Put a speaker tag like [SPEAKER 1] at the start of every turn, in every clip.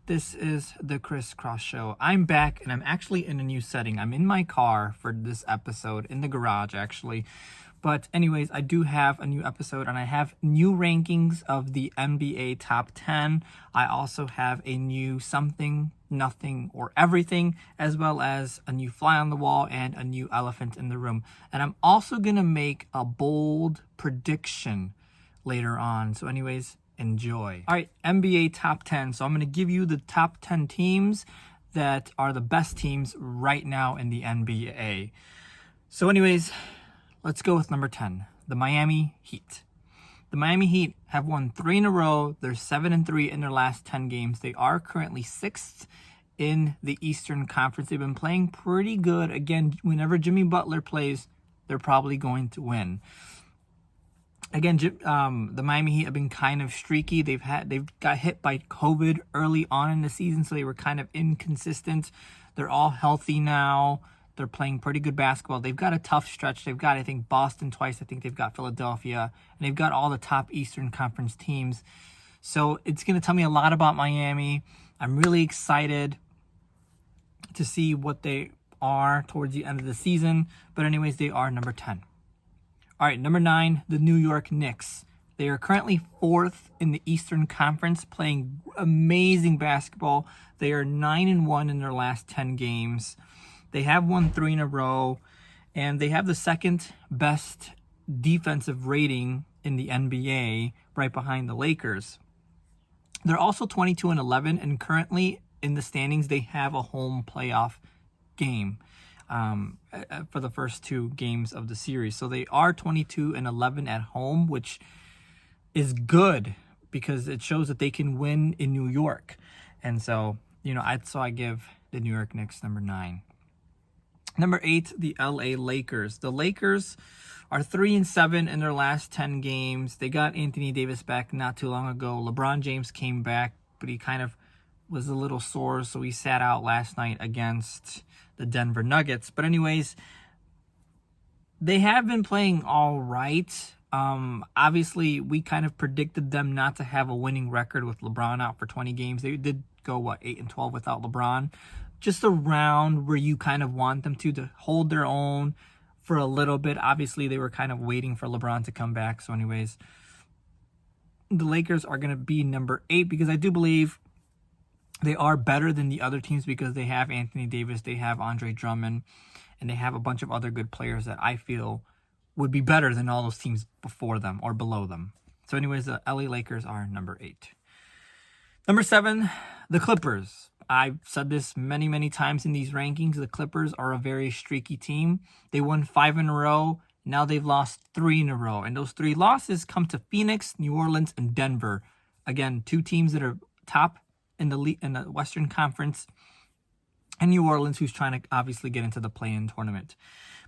[SPEAKER 1] This is the Chris Cross Show. I'm back and I'm actually in a new setting. I'm in my car for this episode, in the garage actually. But anyways, I do have a new episode and I have new rankings of the NBA top 10. I also have a new something, nothing, or everything, as well as a new fly on the wall and a new elephant in the room. And I'm also going to make a bold prediction later on. So anyways, enjoy. All right, NBA top 10. So I'm going to give you the top 10 teams that are the best teams right now in the NBA. So anyways, let's go with number 10, the Miami Heat. The Miami Heat have won 3 in a row. They're 7-3 in their last 10 games. They are currently 6th in the Eastern Conference. They've been playing pretty good. Again, whenever Jimmy Butler plays, they're probably going to win. Again, the Miami Heat have been kind of streaky. They've got hit by COVID early on in the season, so they were kind of inconsistent. They're all healthy now. They're playing pretty good basketball. They've got a tough stretch. They've got, I think, Boston twice. I think they've got Philadelphia. And they've got all the top Eastern Conference teams. So it's going to tell me a lot about Miami. I'm really excited to see what they are towards the end of the season. But anyways, they are number 10. All right, number 9, the New York Knicks. They are currently 4th in the Eastern Conference, playing amazing basketball. They are 9-1 in their last 10 games. They have won 3 in a row, and they have the second best defensive rating in the NBA, right behind the Lakers. They're also 22-11, and currently in the standings, they have a home playoff game for the first 2 games of the series. So they are 22-11 at home, which is good because it shows that they can win in New York. And so, I give the New York Knicks number 9. Number 8, the LA Lakers. The Lakers are 3-7 in their last 10 games. They got Anthony Davis back not too long ago. LeBron James came back, but he kind of was a little sore, so he sat out last night against the Denver Nuggets. But anyways, they have been playing all right. Obviously, we kind of predicted them not to have a winning record with LeBron out for 20 games. They did go, 8-12 without LeBron. Just around where you kind of want them to hold their own for a little bit. Obviously, they were kind of waiting for LeBron to come back. So anyways, the Lakers are going to be number 8 because I do believe they are better than the other teams because they have Anthony Davis, they have Andre Drummond, and they have a bunch of other good players that I feel would be better than all those teams before them or below them. So anyways, the LA Lakers are number 8. Number 7, the Clippers. I've said this many, many times in these rankings. The Clippers are a very streaky team. They won 5 in a row. Now they've lost 3 in a row. And those 3 losses come to Phoenix, New Orleans, and Denver. Again, 2 teams that are top in the Western Conference. And New Orleans, who's trying to obviously get into the play-in tournament.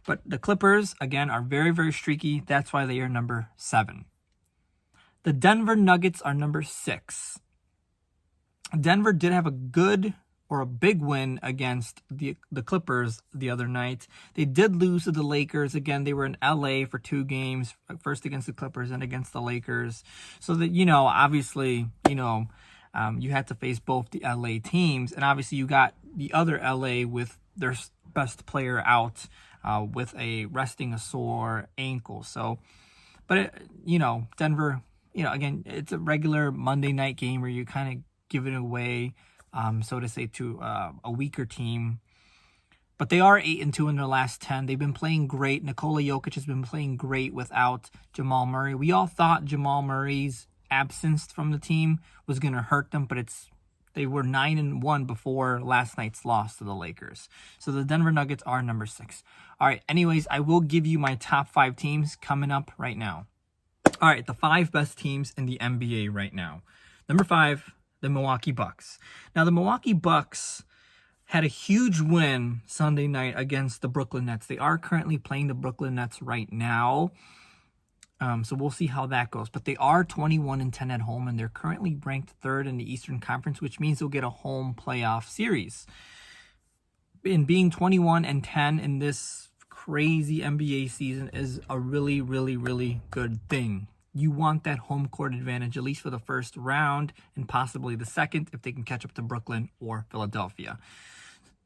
[SPEAKER 1] But the Clippers, again, are very, very streaky. That's why they are number 7. The Denver Nuggets are number 6. Denver did have a big win against the Clippers the other night. They did lose to the Lakers. Again, they were in LA for 2 games, first against the Clippers and against the Lakers. So that, obviously, you had to face both the LA teams. And obviously you got the other LA with their best player out with resting a sore ankle. So, but, Denver, again, it's a regular Monday night game where you kind of give it away, so to say, to a weaker team. But they are 8-2 in their last 10. They've been playing great. Nikola Jokic has been playing great without Jamal Murray. We all thought Jamal Murray's absence from the team was going to hurt them, but they were 9-1 before last night's loss to the Lakers. So the Denver Nuggets are number 6. All right, anyways, I will give you my top 5 teams coming up right now. All right, the 5 best teams in the NBA right now. Number 5, the Milwaukee Bucks. Now, the Milwaukee Bucks had a huge win Sunday night against the Brooklyn Nets. They are currently playing the Brooklyn Nets right now. So we'll see how that goes. But they are 21-10 at home, and they're currently ranked 3rd in the Eastern Conference, which means they'll get a home playoff series. And being 21-10 in this crazy NBA season is a really, really, really good thing. You want that home court advantage, at least for the first round and possibly the second if they can catch up to Brooklyn or Philadelphia.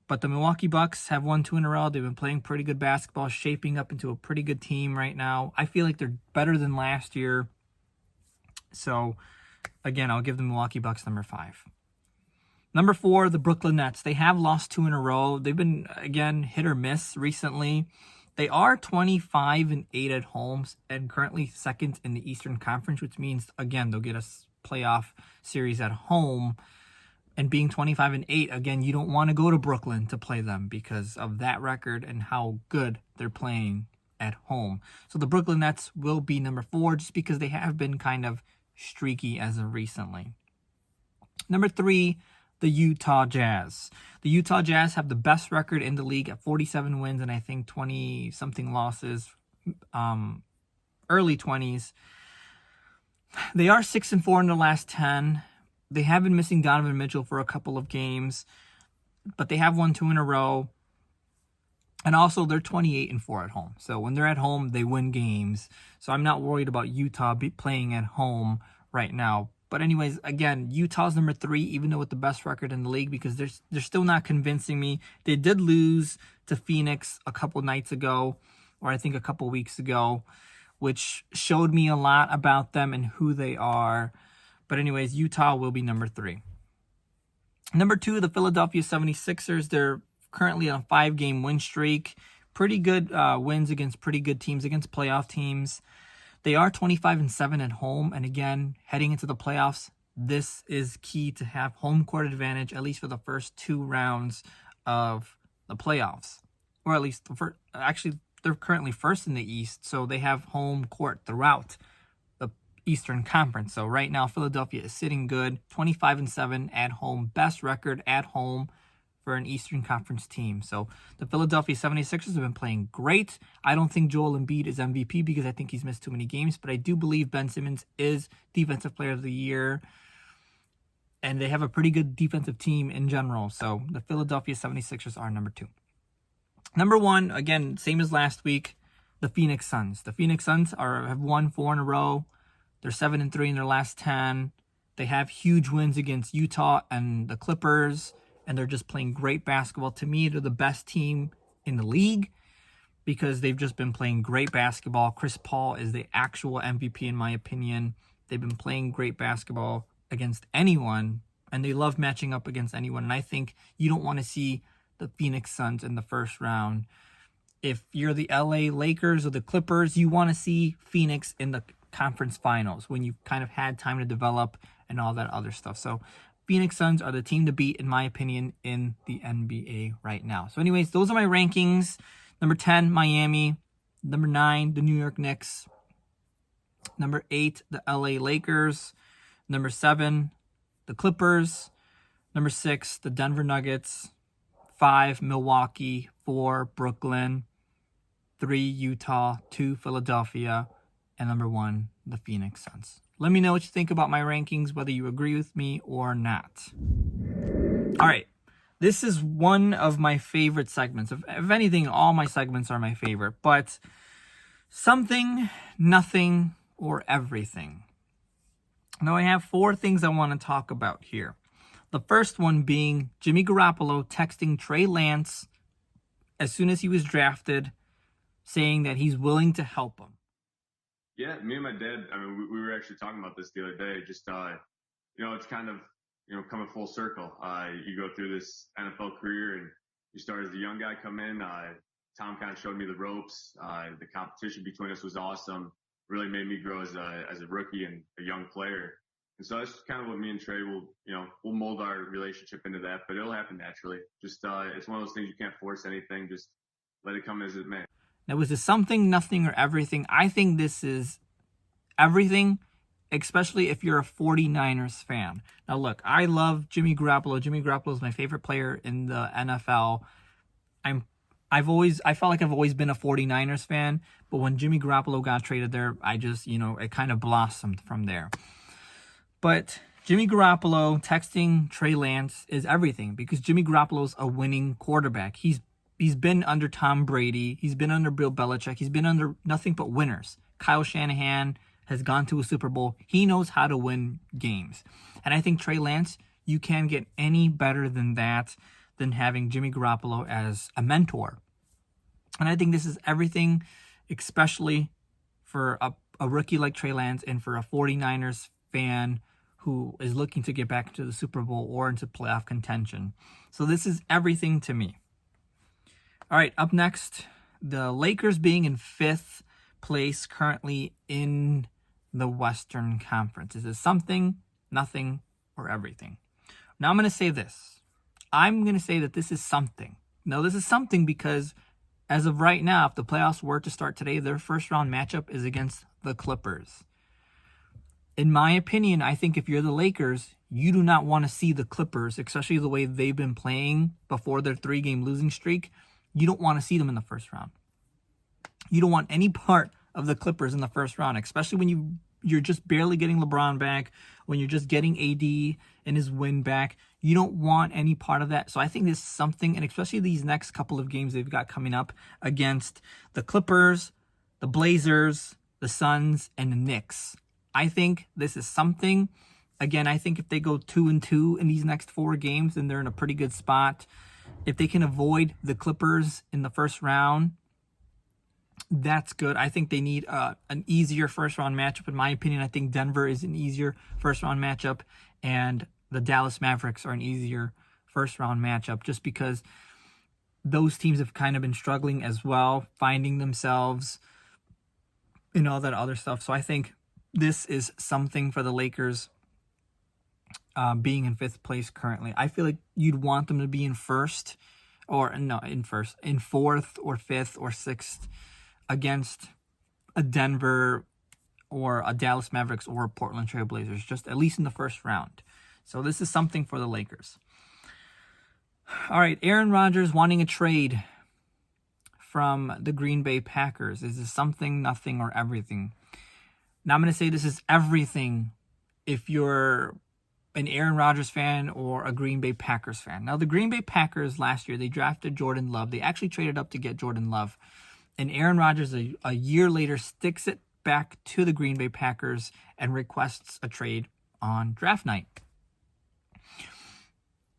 [SPEAKER 1] But the Milwaukee Bucks have won 2 in a row. They've been playing pretty good basketball, shaping up into a pretty good team right now. I feel like they're better than last year. So, again, I'll give the Milwaukee Bucks number 5. Number 4, the Brooklyn Nets. They have lost 2 in a row. They've been, again, hit or miss recently. They are 25-8 at home and currently second in the Eastern Conference, which means, again, they'll get a playoff series at home. And being 25-8, again, you don't want to go to Brooklyn to play them because of that record and how good they're playing at home. So the Brooklyn Nets will be number 4 just because they have been kind of streaky as of recently. Number 3, the Utah Jazz. The Utah Jazz have the best record in the league at 47 wins and I think 20-something losses, early 20s. They are 6-4 in the last 10. They have been missing Donovan Mitchell for a couple of games, but they have won 2 in a row. And also, they're 28-4 at home. So when they're at home, they win games. So I'm not worried about Utah playing at home right now. But anyways, again, Utah's number 3, even though with the best record in the league, because they're still not convincing me. They did lose to Phoenix a couple nights ago, or I think a couple weeks ago, which showed me a lot about them and who they are. But anyways, Utah will be number 3. Number 2, the Philadelphia 76ers. They're currently on a 5-game win streak. Pretty good wins against pretty good teams, against playoff teams. They are 25-7 at home. And again, heading into the playoffs, this is key to have home court advantage, at least for the first 2 rounds of the playoffs. Or at least, actually, they're currently first in the East, so they have home court throughout Eastern Conference. So right now, Philadelphia is sitting good, 25-7 at home, best record at home for an Eastern Conference team. So the Philadelphia 76ers have been playing great. I don't think Joel Embiid is MVP because I think he's missed too many games, but I do believe Ben Simmons is Defensive Player of the Year, and they have a pretty good defensive team in general. So the Philadelphia 76ers are number 2. Number 1, again, same as last week, the Phoenix Suns. The Phoenix Suns have won 4 in a row. They're 7-3 in their last 10. They have huge wins against Utah and the Clippers, and they're just playing great basketball. To me, they're the best team in the league because they've just been playing great basketball. Chris Paul is the actual MVP in my opinion. They've been playing great basketball against anyone, and they love matching up against anyone. And I think you don't want to see the Phoenix Suns in the first round. If you're the LA Lakers or the Clippers, you want to see Phoenix in the conference finals when you've kind of had time to develop and all that other stuff. So Phoenix Suns are the team to beat, in my opinion, in the NBA right now. So anyways, those are my rankings. Number 10, Miami. Number 9, the New York Knicks. Number 8, the LA Lakers. Number 7, the Clippers. Number 6, the Denver Nuggets. 5, Milwaukee. 4, Brooklyn. 3, Utah. 2, Philadelphia. And number 1, the Phoenix Suns. Let me know what you think about my rankings, whether you agree with me or not. All right. This is one of my favorite segments. If anything, all my segments are my favorite. But something, nothing, or everything. Now, I have 4 things I want to talk about here. The first one being Jimmy Garoppolo texting Trey Lance as soon as he was drafted, saying that he's willing to help him.
[SPEAKER 2] Yeah, me and my dad, I mean, we were actually talking about this the other day. Just, it's kind of, coming full circle. You go through this NFL career and you start as the young guy, come in. Tom kind of showed me the ropes. The competition between us was awesome. Really made me grow as a rookie and a young player. And so that's kind of what me and Trey we'll mold our relationship into that, but it'll happen naturally. Just, it's one of those things you can't force anything. Just let it come as it may.
[SPEAKER 1] Now, was this something, nothing, or everything? I think this is everything, especially if you're a 49ers fan. Now, look, I love Jimmy Garoppolo. Jimmy Garoppolo is my favorite player in the NFL. I felt like I've always been a 49ers fan, but when Jimmy Garoppolo got traded there, I just, it kind of blossomed from there. But Jimmy Garoppolo texting Trey Lance is everything because Jimmy Garoppolo's a winning quarterback. He's been under Tom Brady. He's been under Bill Belichick. He's been under nothing but winners. Kyle Shanahan has gone to a Super Bowl. He knows how to win games. And I think Trey Lance, you can't get any better than that, than having Jimmy Garoppolo as a mentor. And I think this is everything, especially for a rookie like Trey Lance and for a 49ers fan who is looking to get back into the Super Bowl or into playoff contention. So this is everything to me. All right, up next, the Lakers being in 5th place currently in the Western Conference. Is it something, nothing, or everything? Now I'm going to say this. I'm going to say that this is something. No, this is something because as of right now, if the playoffs were to start today, their first round matchup is against the Clippers. In my opinion, I think if you're the Lakers, you do not want to see the Clippers, especially the way they've been playing before their 3-game losing streak. You don't want to see them in the first round. You don't want any part of the Clippers in the first round, especially when you're just barely getting LeBron back, when you're just getting AD and his win back. You don't want any part of that. So I think this is something, and especially these next couple of games they've got coming up against the Clippers, the Blazers, the Suns, and the Knicks. I think this is something. Again, I think if they go 2-2 in these next 4 games, then they're in a pretty good spot. If they can avoid the Clippers in the first round, that's good. I think they need an easier first-round matchup. In my opinion, I think Denver is an easier first-round matchup, and the Dallas Mavericks are an easier first-round matchup just because those teams have kind of been struggling as well, finding themselves and all that other stuff. So I think this is something for the Lakers being in 5th place currently. I feel like you'd want them to be in 4th or 5th or 6th against a Denver or a Dallas Mavericks or a Portland Trail Blazers, just at least in the first round. So this is something for the Lakers. All right, Aaron Rodgers wanting a trade from the Green Bay Packers. Is this something, nothing, or everything? Now I'm going to say this is everything if you're an Aaron Rodgers fan or a Green Bay Packers fan. Now the Green Bay Packers last year, they drafted Jordan Love. They actually traded up to get Jordan Love. And Aaron Rodgers, a year later, sticks it back to the Green Bay Packers and requests a trade on draft night.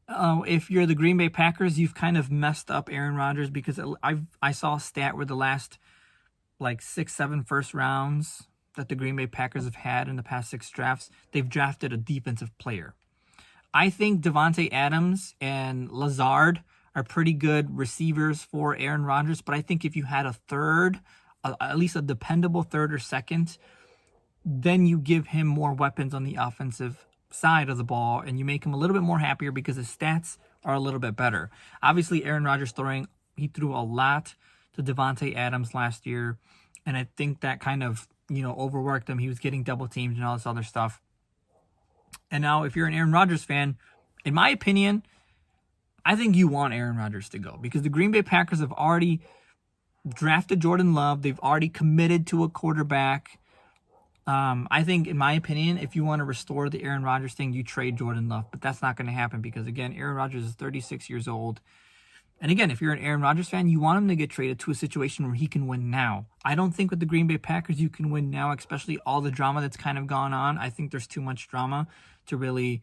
[SPEAKER 1] If you're the Green Bay Packers, you've kind of messed up Aaron Rodgers because I saw a stat where the last 6-7 first rounds that the Green Bay Packers have had in the past 6 drafts, they've drafted a defensive player. I think Devontae Adams and Lazard are pretty good receivers for Aaron Rodgers, but I think if you had a third, at least a dependable third or second, then you give him more weapons on the offensive side of the ball and you make him a little bit more happier because his stats are a little bit better. Obviously, Aaron Rodgers he threw a lot to Devontae Adams last year, and I think that kind of, overworked him. He was getting double teamed and all this other stuff. And now if you're an Aaron Rodgers fan, in my opinion, I think you want Aaron Rodgers to go because the Green Bay Packers have already drafted Jordan Love. They've already committed to a quarterback. I think, in my opinion, if you want to restore the Aaron Rodgers thing, you trade Jordan Love. But that's not going to happen because, again, Aaron Rodgers is 36 years old. And again, if you're an Aaron Rodgers fan, you want him to get traded to a situation where he can win now. I don't think with the Green Bay Packers you can win now, especially all the drama that's kind of gone on. I think there's too much drama to really,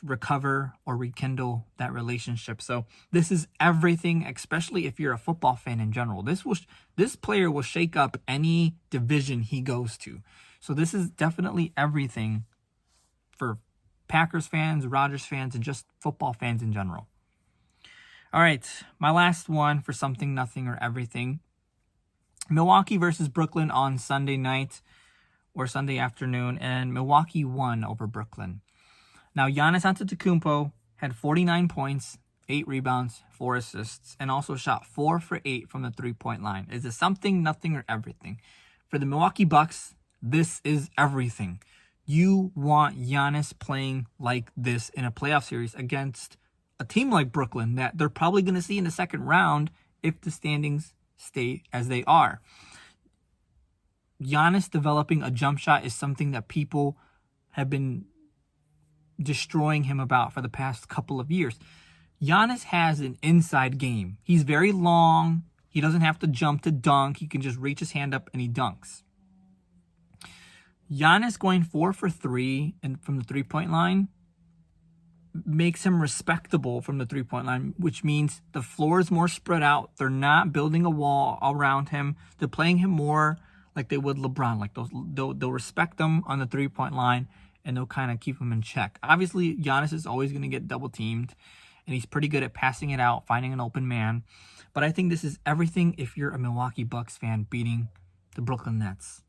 [SPEAKER 1] recover or rekindle that relationship. So this is everything, especially if you're a football fan in general. This player will shake up any division he goes to. So this is definitely everything for Packers fans, Rodgers fans, and just football fans in general. All right, my last one for something, nothing, or everything. Milwaukee versus Brooklyn on Sunday night or Sunday afternoon, and Milwaukee won over Brooklyn. Now, Giannis Antetokounmpo had 49 points, 8 rebounds, 4 assists, and also shot 4 for 8 from the three-point line. Is it something, nothing, or everything? For the Milwaukee Bucks, this is everything. You want Giannis playing like this in a playoff series against a team like Brooklyn that they're probably going to see in the second round if the standings stay as they are. Giannis developing a jump shot is something that people have been destroying him about for the past couple of years. Giannis has an inside game. He's very long. He doesn't have to jump to dunk. He can just reach his hand up and he dunks. Giannis going 4 for 3 and from the 3-point line makes him respectable from the 3-point line, which means the floor is more spread out. They're not building a wall around him. They're playing him more like they would LeBron. Like they'll respect him on the 3-point line, and they'll kind of keep him in check. Obviously, Giannis is always going to get double teamed, and he's pretty good at passing it out, finding an open man. But I think this is everything if you're a Milwaukee Bucks fan beating the Brooklyn Nets.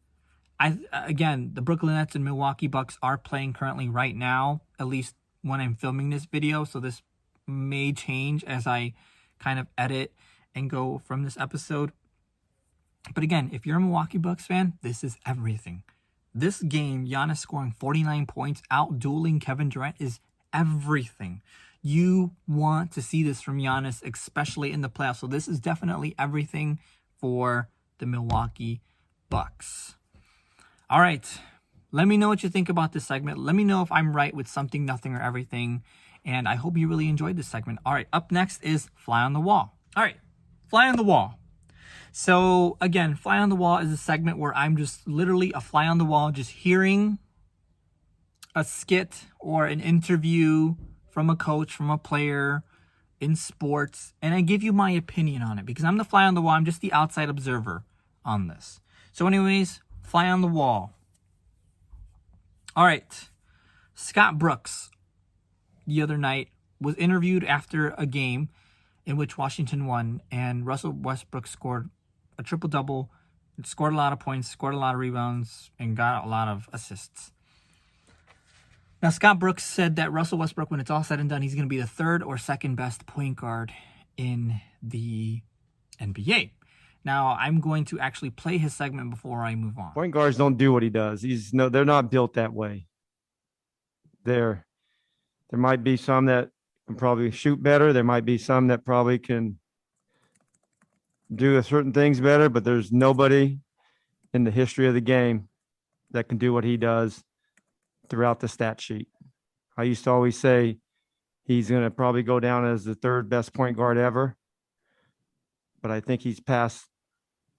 [SPEAKER 1] Again, the Brooklyn Nets and Milwaukee Bucks are playing currently right now, at least when I'm filming this video. So this may change as I kind of edit and go from this episode. But again, if you're a Milwaukee Bucks fan, this is everything. This game, Giannis scoring 49 points, out-dueling Kevin Durant, is everything. You want to see this from Giannis, especially in the playoffs. So this is definitely everything for the Milwaukee Bucks. All right. Let me know what you think about this segment. Let me know if I'm right with something, nothing, or everything. And I hope you really enjoyed this segment. All right. Up next is Fly on the Wall. All right. Fly on the Wall. So again, Fly on the Wall is a segment where I'm just literally a fly on the wall, just hearing a skit or an interview from a coach, from a player in sports, and I give you my opinion on it because I'm the fly on the wall. I'm just the outside observer on this. So anyways, Fly on the Wall. All right. Scott Brooks the other night was interviewed after a game in which Washington won, and Russell Westbrook scored a triple-double, scored a lot of points, scored a lot of rebounds, and got a lot of assists. Now, Scott Brooks said that Russell Westbrook, when it's all said and done, he's going to be the third or second best point guard in the NBA. Now, I'm going to actually play his segment before I move on.
[SPEAKER 3] Point guards don't do what he does. They're not built that way. There might be some that can probably shoot better. There might be some that probably can do certain things better, but there's nobody in the history of the game that can do what he does throughout the stat sheet. I used to always say he's going to probably go down as the third best point guard ever, but I think he's past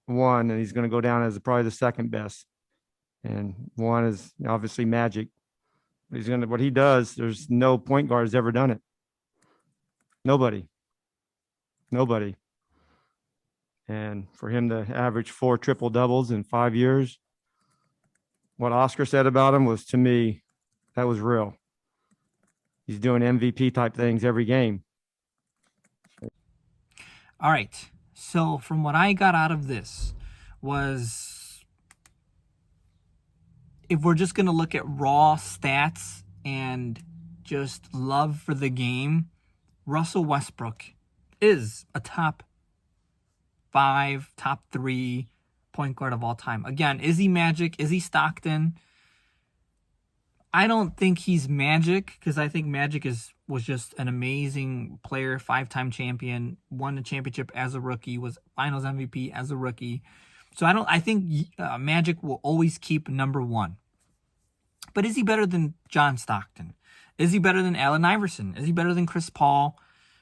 [SPEAKER 3] one, and he's going to go down as probably the second best. And one is obviously Magic. What he does, there's no point guard has ever done it. Nobody. And for him to average 4 triple doubles in 5 years, what Oscar said about him was, to me, that was real. He's doing MVP type things every game.
[SPEAKER 1] All right. So from what I got out of this was, if we're just going to look at raw stats and just love for the game, Russell Westbrook is a top 5, top 3 point guard of all time. Again, is he Magic? Is he Stockton? I don't think he's Magic, because I think Magic was just an amazing player, 5-time champion, won the championship as a rookie, was Finals MVP as a rookie. So I think Magic will always keep number 1. But is he better than John Stockton? Is he better than Allen Iverson? Is he better than Chris Paul?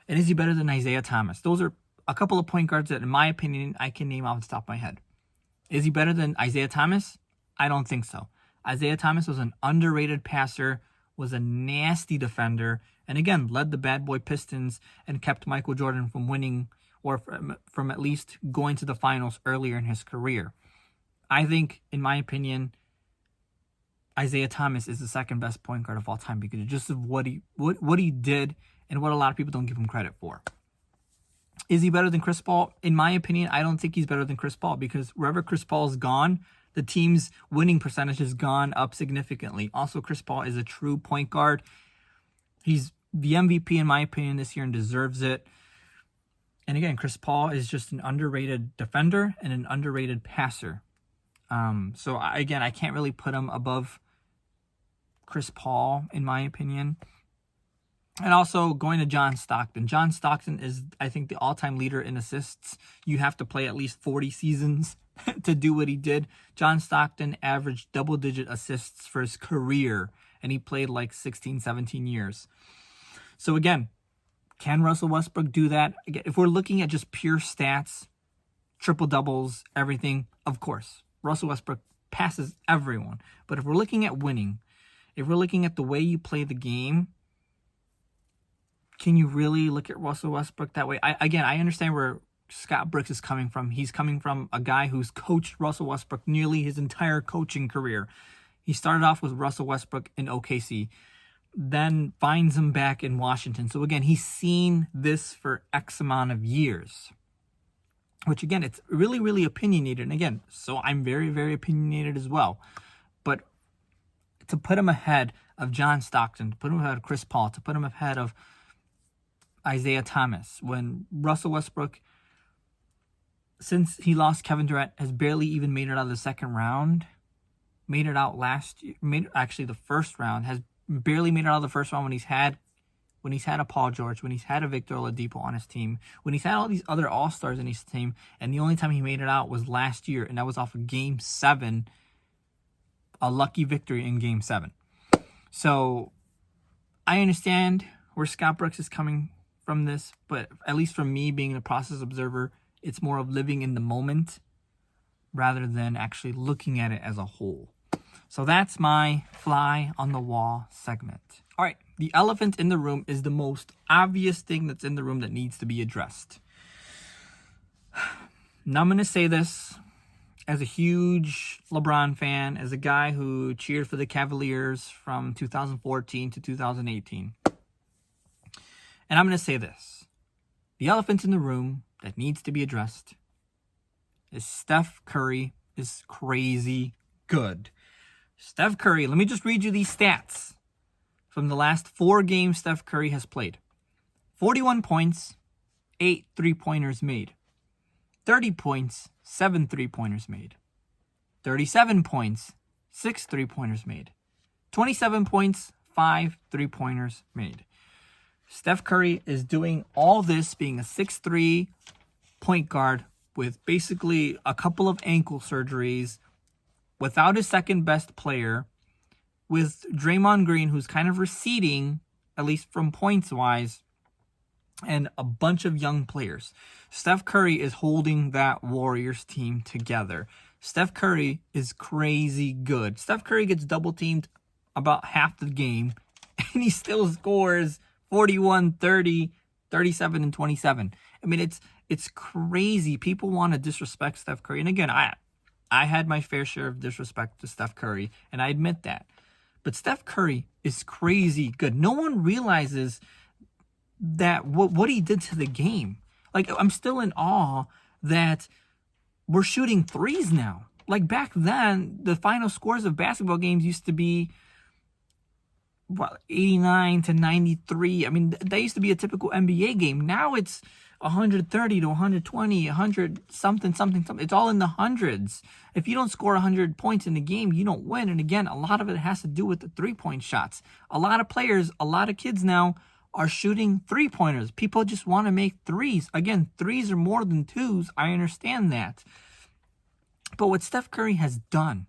[SPEAKER 1] And is he better than Isaiah Thomas? Those are a couple of point guards that, in my opinion, I can name off the top of my head. Is he better than Isaiah Thomas? I don't think so. Isaiah Thomas was an underrated passer, was a nasty defender, and again, led the bad boy Pistons and kept Michael Jordan from winning, or from at least going to the finals earlier in his career. I think, in my opinion, Isaiah Thomas is the second best point guard of all time because just of what he did and what a lot of people don't give him credit for. Is he better than Chris Paul? In my opinion, I don't think he's better than Chris Paul, because wherever Chris Paul's gone, the team's winning percentage has gone up significantly. Also, Chris Paul is a true point guard. He's the MVP, in my opinion, this year and deserves it. And again, Chris Paul is just an underrated defender and an underrated passer. So I can't really put him above Chris Paul, in my opinion. And also going to John Stockton. John Stockton is, I think, the all-time leader in assists. You have to play at least 40 seasons to do what he did. John Stockton averaged double-digit assists for his career, and he played like 16, 17 years. So again, can Russell Westbrook do that? Again, if we're looking at just pure stats, triple-doubles, everything, of course, Russell Westbrook passes everyone. But if we're looking at winning, if we're looking at the way you play the game, can you really look at Russell Westbrook that way? I understand where Scott Brooks is coming from. He's coming from a guy who's coached Russell Westbrook nearly his entire coaching career. He started off with Russell Westbrook in OKC, then finds him back in Washington. So again, he's seen this for X amount of years, which again, it's really, really opinionated. And again, so I'm very, very opinionated as well. But to put him ahead of John Stockton, to put him ahead of Chris Paul, to put him ahead of Isaiah Thomas, when Russell Westbrook, since he lost Kevin Durant, has barely even made it out of the second round, made it out last year, actually the first round, has barely made it out of the first round when he's had a Paul George, when he's had a Victor Oladipo on his team, when he's had all these other All-Stars in his team, and the only time he made it out was last year, and that was off of Game 7, a lucky victory in Game 7. So I understand where Scott Brooks is coming from this, but at least from me being a process observer, it's more of living in the moment rather than actually looking at it as a whole. So that's my fly on the wall segment. All right, the elephant in the room is the most obvious thing that's in the room that needs to be addressed. Now I'm going to say this as a huge LeBron fan, as a guy who cheered for the Cavaliers from 2014 to 2018. And I'm going to say this. The elephant in the room that needs to be addressed is Steph Curry is crazy good. Steph Curry, let me just read you these stats from the last 4 games Steph Curry has played. 41 points, 8 3-pointers made. 30 points, 7 3-pointers made. 37 points, 6 3-pointers made. 27 points, 5 3-pointers made. Steph Curry is doing all this being a 6'3" point guard with basically a couple of ankle surgeries, without his second best player, with Draymond Green, who's kind of receding, at least from points wise, and a bunch of young players. Steph Curry is holding that Warriors team together. Steph Curry is crazy good. Steph Curry gets double teamed about half the game, and he still scores 41, 30, 37, and 27. I mean, it's crazy. People want to disrespect Steph Curry. And again, I had my fair share of disrespect to Steph Curry, and I admit that. But Steph Curry is crazy good. No one realizes that what he did to the game. Like, I'm still in awe that we're shooting threes now. Like, back then, the final scores of basketball games used to be 89 to 93. I mean, that used to be a typical NBA game. Now it's 130 to 120, 100 something. It's all in the hundreds. If you don't score 100 points in the game, you don't win. And again, a lot of it has to do with the 3-point shots. A lot of players, a lot of kids now are shooting 3-pointers. People just want to make threes. Again, threes are more than twos. I understand that. But what Steph Curry has done,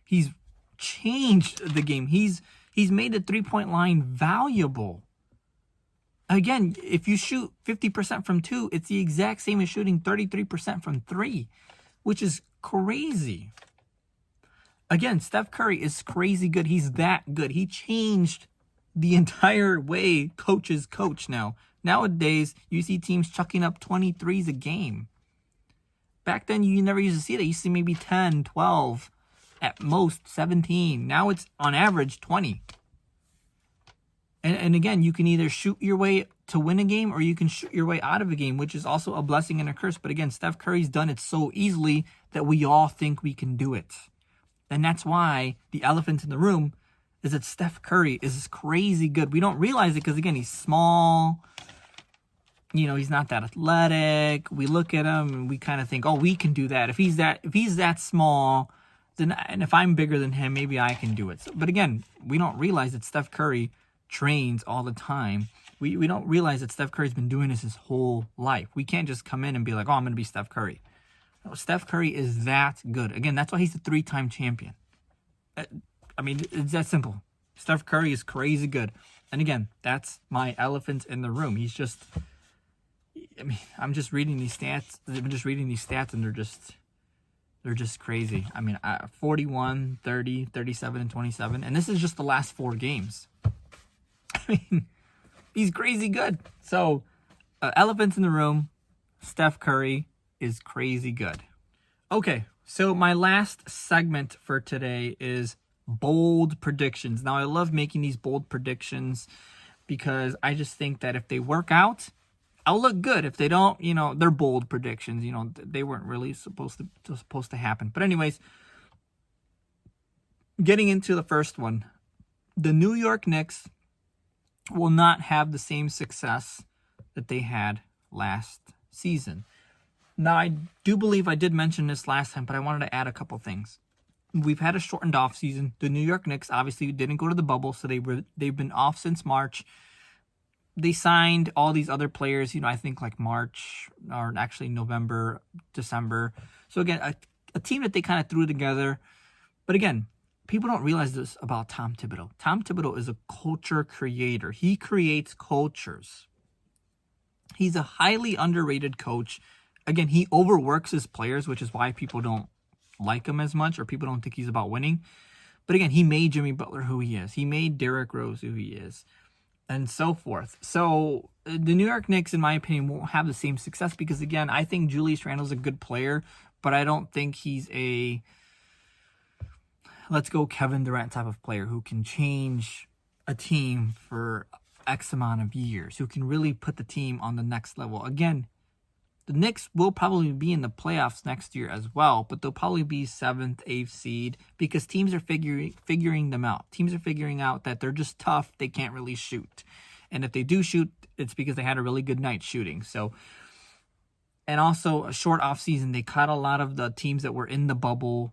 [SPEAKER 1] he's changed the game. He's made the 3-point line valuable. Again, if you shoot 50% from 2, it's the exact same as shooting 33% from 3, which is crazy. Again, Steph Curry is crazy good. He's that good. He changed the entire way coaches coach now. Nowadays, you see teams chucking up 23s a game. Back then, you never used to see that. You see maybe 10, 12, at most 17. Now it's on average 20. And again, you can either shoot your way to win a game or you can shoot your way out of a game, which is also a blessing and a curse. But again, Steph Curry's done it so easily that we all think we can do it. And that's why the elephant in the room is that Steph Curry is crazy good. We don't realize it because, again, he's small. You know, he's not that athletic. We look at him and we kind of think, oh, we can do that. If he's that small, then, and if I'm bigger than him, maybe I can do it. So, but again, we don't realize that Steph Curry trains all the time. We don't realize that Steph Curry's been doing this his whole life. We can't just come in and be like, oh, I'm going to be Steph Curry. No, Steph Curry is that good. Again, that's why he's a 3-time champion. I mean, it's that simple. Steph Curry is crazy good. And again, that's my elephant in the room. He's just, I mean, I'm just reading these stats. I've been just reading these stats and they're They're just crazy. I mean, 41, 30, 37, and 27. And this is just the last 4 games. I mean, he's crazy good. So, elephants in the room, Steph Curry is crazy good. Okay, so my last segment for today is bold predictions. Now, I love making these bold predictions because I just think that if they work out, I'll look good. If they don't, they're bold predictions. They weren't really supposed to happen. But anyways, getting into the first one, the New York Knicks will not have the same success that they had last season. Now, I do believe I did mention this last time, but I wanted to add a couple things. We've had a shortened off season. The New York Knicks obviously didn't go to the bubble, so they've been off since March. They signed all these other players, I think like March, or actually November, December. So again, a team that they kind of threw together. But again, people don't realize this about Tom Thibodeau. Tom Thibodeau is a culture creator. He creates cultures. He's a highly underrated coach. Again, he overworks his players, which is why people don't like him as much, or people don't think he's about winning. But again, he made Jimmy Butler who he is. He made Derrick Rose who he is, and so forth. So the New York Knicks, in my opinion, won't have the same success because, again, I think Julius Randle's a good player, but I don't think he's a let's go Kevin Durant type of player who can change a team for X amount of years, who can really put the team on the next level. Again, the Knicks will probably be in the playoffs next year as well, but they'll probably be 7th, 8th seed because teams are figuring them out. Teams are figuring out that they're just tough. They can't really shoot. And if they do shoot, it's because they had a really good night shooting. So, and also a short off season, they caught a lot of the teams that were in the bubble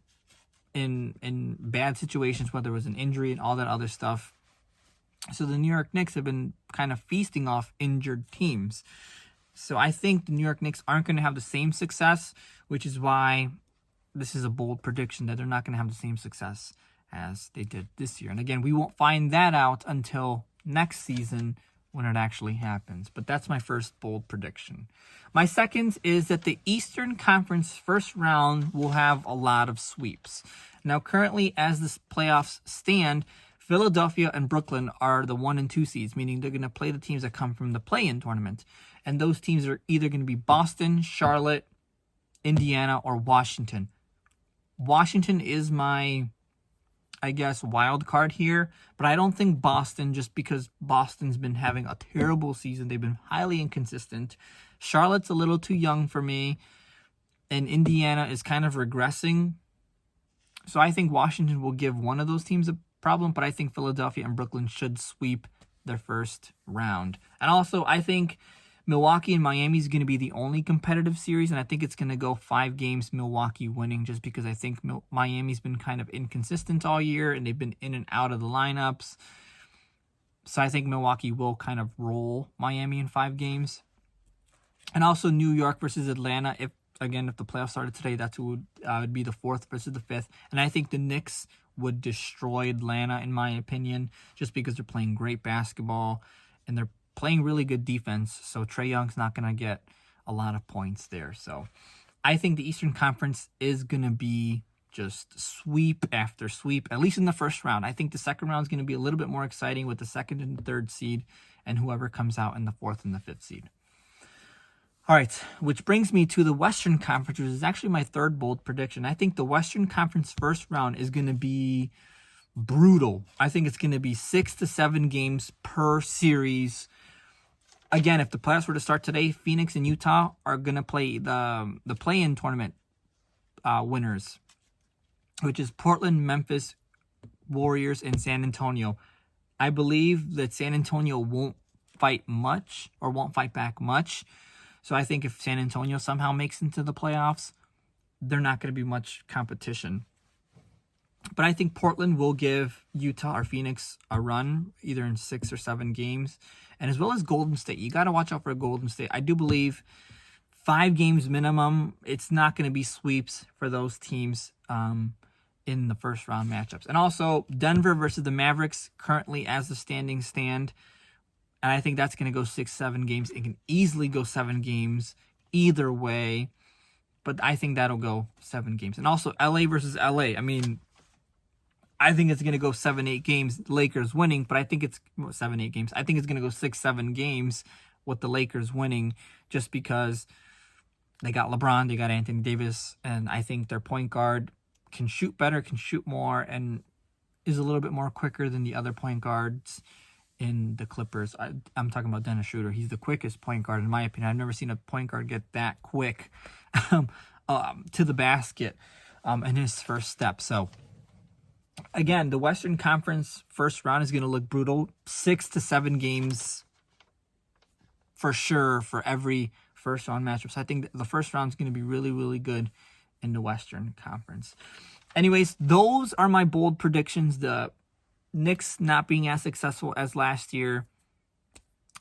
[SPEAKER 1] in bad situations, whether it was an injury and all that other stuff. So the New York Knicks have been kind of feasting off injured teams. So I think the New York Knicks aren't going to have the same success, which is why this is a bold prediction that they're not going to have the same success as they did this year. And again, we won't find that out until next season when it actually happens. But that's my first bold prediction. My second is that the Eastern Conference first round will have a lot of sweeps. Now, currently, as the playoffs stand, Philadelphia and Brooklyn are the 1 and 2 seeds, meaning they're going to play the teams that come from the play-in tournament. And those teams are either going to be Boston, Charlotte, Indiana, or Washington. Washington is my, wild card here. But I don't think Boston, just because Boston's been having a terrible season. They've been highly inconsistent. Charlotte's a little too young for me. And Indiana is kind of regressing. So I think Washington will give one of those teams a problem. But I think Philadelphia and Brooklyn should sweep their first round. And also, I think Milwaukee and Miami is going to be the only competitive series, and I think it's going to go 5 games Milwaukee winning just because I think Miami's been kind of inconsistent all year, and they've been in and out of the lineups. So I think Milwaukee will kind of roll Miami in 5 games. And also New York versus Atlanta. If the playoffs started today, that's who would be the 4th versus the 5th. And I think the Knicks would destroy Atlanta, in my opinion, just because they're playing great basketball, and they're playing really good defense, so Trae Young's not going to get a lot of points there. So I think the Eastern Conference is going to be just sweep after sweep, at least in the first round. I think the second round is going to be a little bit more exciting with the 2nd and 3rd seed and whoever comes out in the 4th and the 5th seed. All right, which brings me to the Western Conference, which is actually my 3rd bold prediction. I think the Western Conference first round is going to be brutal. I think it's going to be 6 to 7 games per series. Again, if the playoffs were to start today, Phoenix and Utah are going to play the play-in tournament winners, which is Portland, Memphis, Warriors, and San Antonio. I believe that San Antonio won't fight back much. So I think if San Antonio somehow makes into the playoffs, they're not going to be much competition. But I think Portland will give Utah or Phoenix a run, either in 6 or 7 games. And as well as Golden State. You got to watch out for Golden State. I do believe 5 games minimum. It's not going to be sweeps for those teams in the first round matchups. And also Denver versus the Mavericks currently as the standings stand. And I think that's going to go 6, 7 games. It can easily go 7 games either way. but I think that'll go 7 games. And also LA versus LA. I mean, I think it's going to go 7-8 games, Lakers winning, but I think it's 7-8 games. I think it's going to go 6-7 games with the Lakers winning, just because they got LeBron, they got Anthony Davis, and I think their point guard can shoot better, can shoot more, and is a little bit more quicker than the other point guards in the Clippers. I'm talking about Dennis Schroeder. He's the quickest point guard, in my opinion. I've never seen a point guard get that quick to the basket in his first step. So, again, the Western Conference first round is going to look brutal. 6 to 7 games for sure for every first round matchup. So I think the first round is going to be really, really good in the Western Conference. Anyways, those are my bold predictions. The Knicks not being as successful as last year.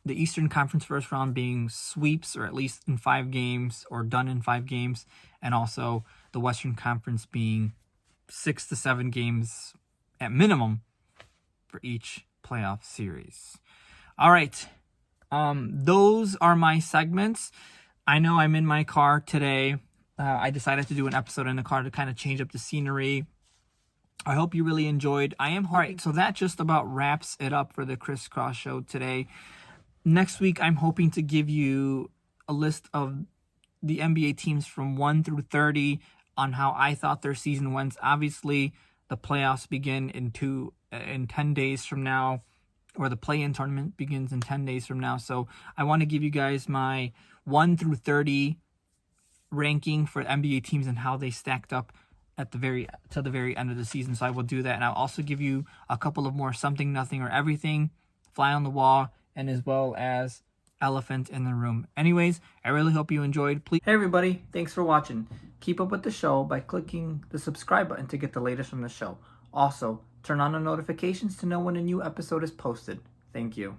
[SPEAKER 1] The Eastern Conference first round being sweeps, or at least in 5 games, or done in 5 games. And also the Western Conference being 6 to 7 games at minimum for each playoff series. All right. Those are my segments. I know I'm in my car today. I decided to do an episode in the car to kind of change up the scenery. I hope you really enjoyed. All right, so that just about wraps it up for the Crisscross Show today. Next week, I'm hoping to give you a list of the NBA teams from 1 through 30 on how I thought their season went. Obviously, the playoffs begin in 10 days from now, or the play-in tournament begins in 10 days from now. So I want to give you guys my 1 through 30 ranking for NBA teams and how they stacked up to the very end of the season. So I will do that, and I'll also give you a couple of more something, nothing, or everything, fly on the wall, and as well as elephant in the room. Anyways, I really hope you enjoyed. Hey everybody, thanks for watching. Keep up with the show by clicking the subscribe button to get the latest from the show. Also, turn on the notifications to know when a new episode is posted. Thank you.